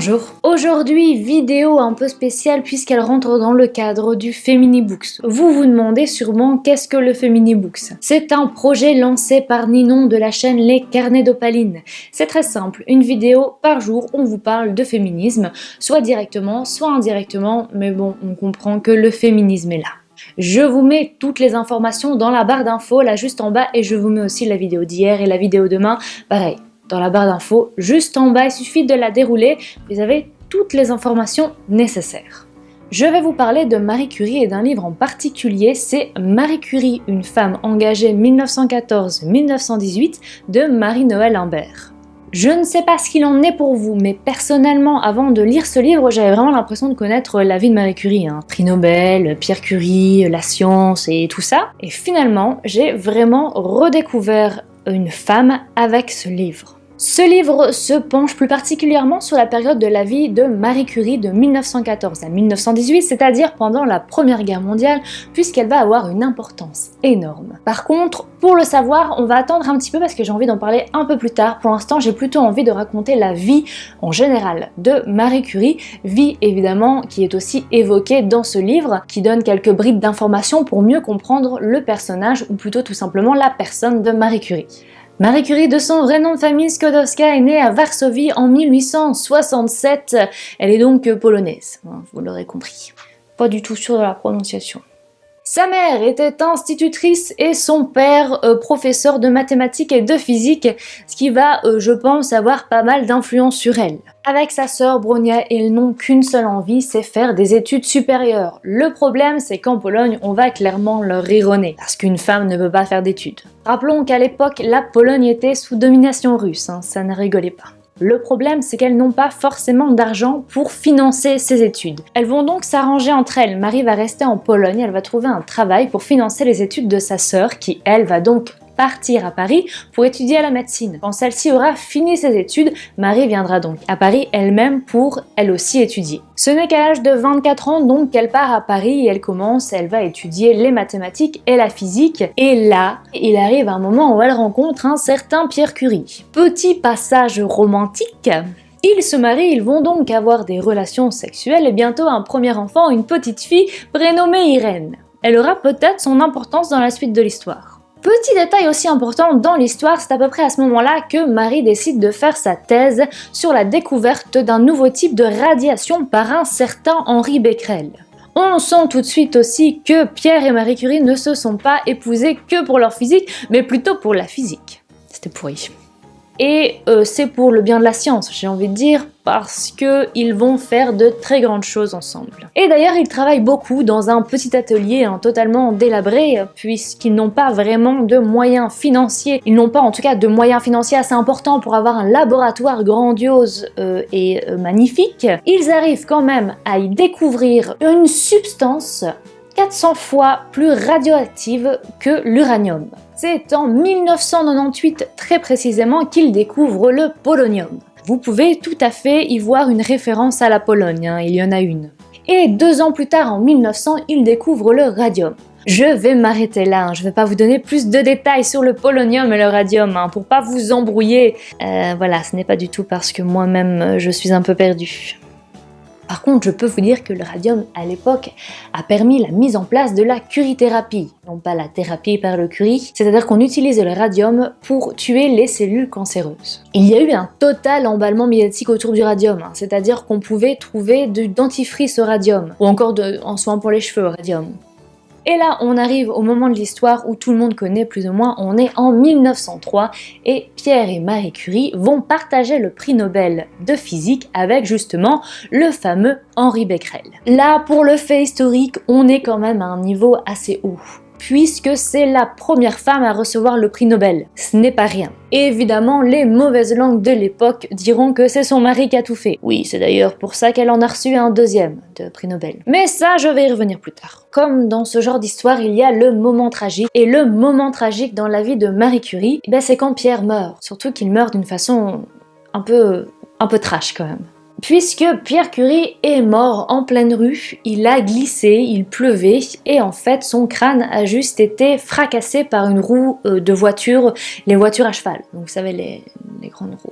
Bonjour. Aujourd'hui, vidéo un peu spéciale puisqu'elle rentre dans le cadre du Feminibooks. Vous vous demandez sûrement qu'est-ce que le Feminibooks? C'est un projet lancé par Ninon de la chaîne Les Carnets d'Opaline. C'est très simple, une vidéo par jour, on vous parle de féminisme, soit directement, soit indirectement, mais bon, on comprend que le féminisme est là. Je vous mets toutes les informations dans la barre d'infos, là juste en bas, et je vous mets aussi la vidéo d'hier et la vidéo demain, pareil. Dans la barre d'infos, juste en bas, il suffit de la dérouler, vous avez toutes les informations nécessaires. Je vais vous parler de Marie Curie et d'un livre en particulier, c'est Marie Curie, une femme engagée 1914-1918 de Marie-Noël Imbert. Je ne sais pas ce qu'il en est pour vous, mais personnellement, avant de lire ce livre, j'avais vraiment l'impression de connaître la vie de Marie Curie. Prix Nobel, Pierre Curie, la science et tout ça. Et finalement, j'ai vraiment redécouvert une femme avec ce livre. Ce livre se penche plus particulièrement sur la période de la vie de Marie Curie de 1914 à 1918, c'est-à-dire pendant la Première Guerre mondiale, puisqu'elle va avoir une importance énorme. Par contre, pour le savoir, on va attendre un petit peu parce que j'ai envie d'en parler un peu plus tard. Pour l'instant, j'ai plutôt envie de raconter la vie en général de Marie Curie, vie évidemment qui est aussi évoquée dans ce livre, qui donne quelques bribes d'informations pour mieux comprendre le personnage, ou plutôt tout simplement la personne de Marie Curie. Marie Curie, de son vrai nom de famille Skłodowska, est née à Varsovie en 1867. Elle est donc polonaise, vous l'aurez compris. Pas du tout sûre de la prononciation. Sa mère était institutrice et son père professeur de mathématiques et de physique, ce qui va, je pense, avoir pas mal d'influence sur elle. Avec sa sœur Bronia, ils n'ont qu'une seule envie, c'est faire des études supérieures. Le problème, c'est qu'en Pologne, on va clairement leur rire au nez, parce qu'une femme ne peut pas faire d'études. Rappelons qu'à l'époque, la Pologne était sous domination russe, ça ne rigolait pas. Le problème, c'est qu'elles n'ont pas forcément d'argent pour financer ces études. Elles vont donc s'arranger entre elles. Marie va rester en Pologne, elle va trouver un travail pour financer les études de sa sœur, qui, elle, va donc partir à Paris pour étudier à la médecine. Quand celle-ci aura fini ses études, Marie viendra donc à Paris elle-même pour, elle aussi, étudier. Ce n'est qu'à l'âge de 24 ans donc qu'elle part à Paris et elle va étudier les mathématiques et la physique. Et là, il arrive un moment où elle rencontre un certain Pierre Curie. Petit passage romantique. Ils se marient, ils vont donc avoir des relations sexuelles et bientôt un premier enfant, une petite fille prénommée Irène. Elle aura peut-être son importance dans la suite de l'histoire. Petit détail aussi important dans l'histoire, c'est à peu près à ce moment-là que Marie décide de faire sa thèse sur la découverte d'un nouveau type de radiation par un certain Henri Becquerel. On sent tout de suite aussi que Pierre et Marie Curie ne se sont pas épousés que pour leur physique, mais plutôt pour la physique. C'était pourri. Et c'est pour le bien de la science, j'ai envie de dire, parce qu'ils vont faire de très grandes choses ensemble. Et d'ailleurs, ils travaillent beaucoup dans un petit atelier totalement délabré, puisqu'ils n'ont pas vraiment de moyens financiers. Ils n'ont pas en tout cas de moyens financiers assez importants pour avoir un laboratoire grandiose et magnifique. Ils arrivent quand même à y découvrir une substance 400 fois plus radioactive que l'uranium. C'est en 1998 très précisément qu'ils découvrent le polonium. Vous pouvez tout à fait y voir une référence à la Pologne, il y en a une. Et 2 ans plus tard, en 1900, ils découvrent le radium. Je vais m'arrêter là, je ne vais pas vous donner plus de détails sur le polonium et le radium, pour pas vous embrouiller. Voilà, ce n'est pas du tout parce que moi-même je suis un peu perdue. Par contre, je peux vous dire que le radium, à l'époque, a permis la mise en place de la curithérapie. Non pas la thérapie par le Curie, c'est-à-dire qu'on utilise le radium pour tuer les cellules cancéreuses. Il y a eu un total emballement médiatique autour du radium, c'est-à-dire qu'on pouvait trouver du dentifrice au radium, ou encore en soin pour les cheveux au radium. Et là, on arrive au moment de l'histoire où tout le monde connaît plus ou moins, on est en 1903 et Pierre et Marie Curie vont partager le prix Nobel de physique avec justement le fameux Henri Becquerel. Là, pour le fait historique, on est quand même à un niveau assez haut, puisque c'est la première femme à recevoir le prix Nobel. Ce n'est pas rien. Et évidemment, les mauvaises langues de l'époque diront que c'est son mari qui a tout fait. Oui, c'est d'ailleurs pour ça qu'elle en a reçu un deuxième de prix Nobel. Mais ça, je vais y revenir plus tard. Comme dans ce genre d'histoire, il y a le moment tragique. Et le moment tragique dans la vie de Marie Curie, c'est quand Pierre meurt. Surtout qu'il meurt d'une façon un peu trash quand même. Puisque Pierre Curie est mort en pleine rue, il a glissé, il pleuvait, et en fait son crâne a juste été fracassé par une roue de voiture, les voitures à cheval, donc vous savez les grandes roues.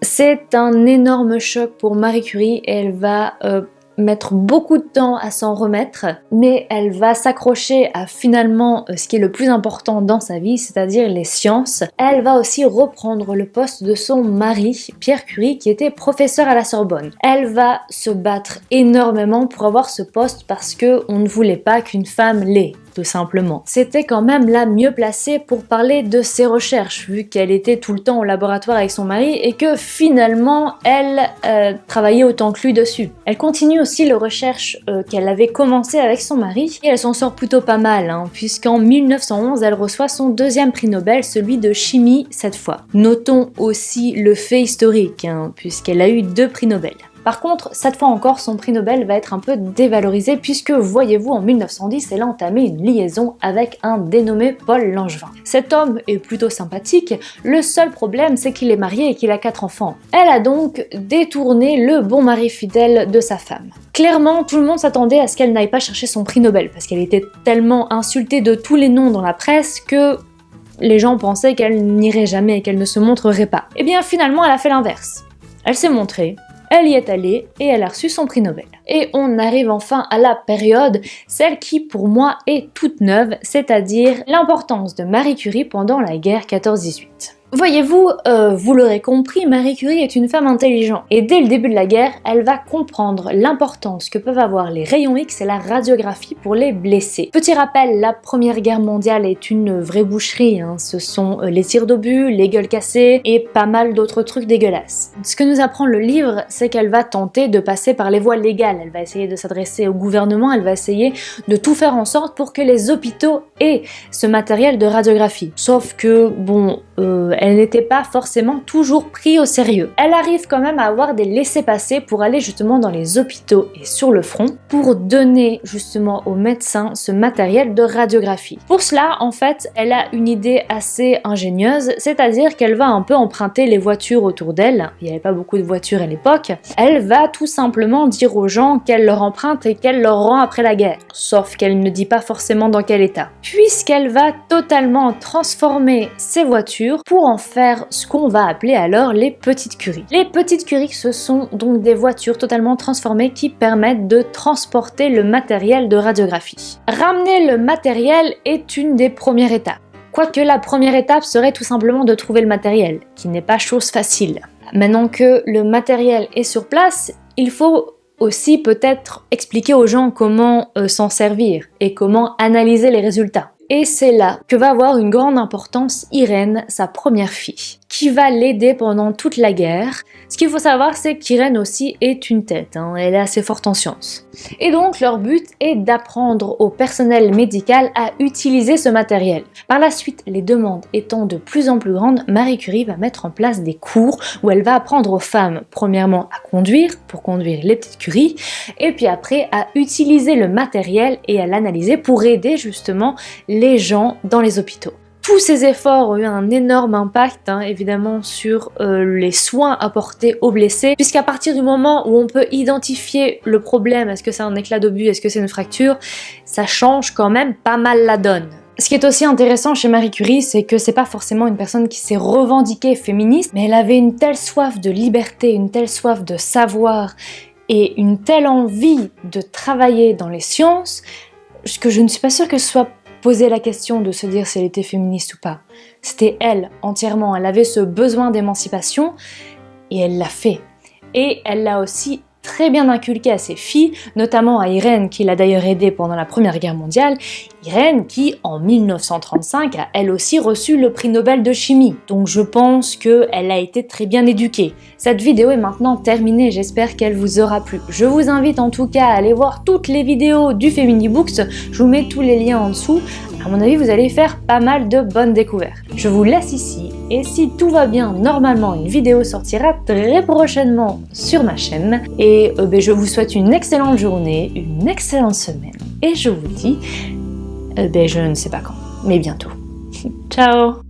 C'est un énorme choc pour Marie Curie et elle va mettre beaucoup de temps à s'en remettre, mais elle va s'accrocher à finalement ce qui est le plus important dans sa vie, c'est-à-dire les sciences. Elle va aussi reprendre le poste de son mari, Pierre Curie, qui était professeur à la Sorbonne. Elle va se battre énormément pour avoir ce poste parce que on ne voulait pas qu'une femme l'ait. Tout simplement. C'était quand même la mieux placée pour parler de ses recherches, vu qu'elle était tout le temps au laboratoire avec son mari et que finalement elle travaillait autant que lui dessus. Elle continue aussi les recherches qu'elle avait commencé avec son mari et elle s'en sort plutôt pas mal, puisqu'en 1911 elle reçoit son deuxième prix Nobel, celui de chimie cette fois. Notons aussi le fait historique, puisqu'elle a eu 2 prix Nobel. Par contre, cette fois encore, son prix Nobel va être un peu dévalorisé puisque, voyez-vous, en 1910, elle a entamé une liaison avec un dénommé Paul Langevin. Cet homme est plutôt sympathique, le seul problème c'est qu'il est marié et qu'il a 4 enfants. Elle a donc détourné le bon mari fidèle de sa femme. Clairement, tout le monde s'attendait à ce qu'elle n'aille pas chercher son prix Nobel parce qu'elle était tellement insultée de tous les noms dans la presse que les gens pensaient qu'elle n'irait jamais et qu'elle ne se montrerait pas. Et bien finalement, elle a fait l'inverse. Elle s'est montrée. Elle y est allée et elle a reçu son prix Nobel. Et on arrive enfin à la période, celle qui pour moi est toute neuve, c'est-à-dire l'importance de Marie Curie pendant la guerre 14-18. Voyez-vous, vous l'aurez compris, Marie Curie est une femme intelligente. Et dès le début de la guerre, elle va comprendre l'importance que peuvent avoir les rayons X et la radiographie pour les blessés. Petit rappel, la Première Guerre mondiale est une vraie boucherie. Ce sont les tirs d'obus, les gueules cassées et pas mal d'autres trucs dégueulasses. Ce que nous apprend le livre, c'est qu'elle va tenter de passer par les voies légales. Elle va essayer de s'adresser au gouvernement, elle va essayer de tout faire en sorte pour que les hôpitaux aient ce matériel de radiographie. Sauf que, bon, elle n'était pas forcément toujours prise au sérieux. Elle arrive quand même à avoir des laissez-passer pour aller justement dans les hôpitaux et sur le front pour donner justement aux médecins ce matériel de radiographie. Pour cela, en fait, elle a une idée assez ingénieuse, c'est-à-dire qu'elle va un peu emprunter les voitures autour d'elle. Il n'y avait pas beaucoup de voitures à l'époque. Elle va tout simplement dire aux gens qu'elle leur emprunte et qu'elle leur rend après la guerre. Sauf qu'elle ne dit pas forcément dans quel état. Puisqu'elle va totalement transformer ces voitures pour en faire ce qu'on va appeler alors les petites curies. Les petites curies, ce sont donc des voitures totalement transformées qui permettent de transporter le matériel de radiographie. Ramener le matériel est une des premières étapes. Quoique la première étape serait tout simplement de trouver le matériel, qui n'est pas chose facile. Maintenant que le matériel est sur place, il faut aussi peut-être expliquer aux gens comment s'en servir et comment analyser les résultats. Et c'est là que va avoir une grande importance Irène, sa première fille, qui va l'aider pendant toute la guerre. Ce qu'il faut savoir, c'est qu'Irène aussi est une tête, elle est assez forte en sciences. Et donc leur but est d'apprendre au personnel médical à utiliser ce matériel. Par la suite, les demandes étant de plus en plus grandes, Marie Curie va mettre en place des cours où elle va apprendre aux femmes, premièrement à conduire, pour conduire les petites curies, et puis après à utiliser le matériel et à l'analyser pour aider justement les gens dans les hôpitaux. Tous ces efforts ont eu un énorme impact évidemment sur les soins apportés aux blessés, puisqu'à partir du moment où on peut identifier le problème, est-ce que c'est un éclat d'obus, est-ce que c'est une fracture, ça change quand même pas mal la donne. Ce qui est aussi intéressant chez Marie Curie, c'est que c'est pas forcément une personne qui s'est revendiquée féministe, mais elle avait une telle soif de liberté, une telle soif de savoir et une telle envie de travailler dans les sciences que je ne suis pas sûre que ce soit poser la question de se dire si elle était féministe ou pas. C'était elle, entièrement. Elle avait ce besoin d'émancipation et elle l'a fait. Et elle l'a aussi très bien inculqué à ses filles, notamment à Irène, qui l'a d'ailleurs aidée pendant la Première Guerre mondiale. Irène qui, en 1935, a elle aussi reçu le prix Nobel de chimie. Donc je pense qu'elle a été très bien éduquée. Cette vidéo est maintenant terminée, j'espère qu'elle vous aura plu. Je vous invite en tout cas à aller voir toutes les vidéos du Feminibooks, je vous mets tous les liens en dessous. À mon avis, vous allez faire pas mal de bonnes découvertes. Je vous laisse ici, et si tout va bien, normalement une vidéo sortira très prochainement sur ma chaîne. Et je vous souhaite une excellente journée, une excellente semaine, et je vous dis, je ne sais pas quand, mais bientôt. Ciao!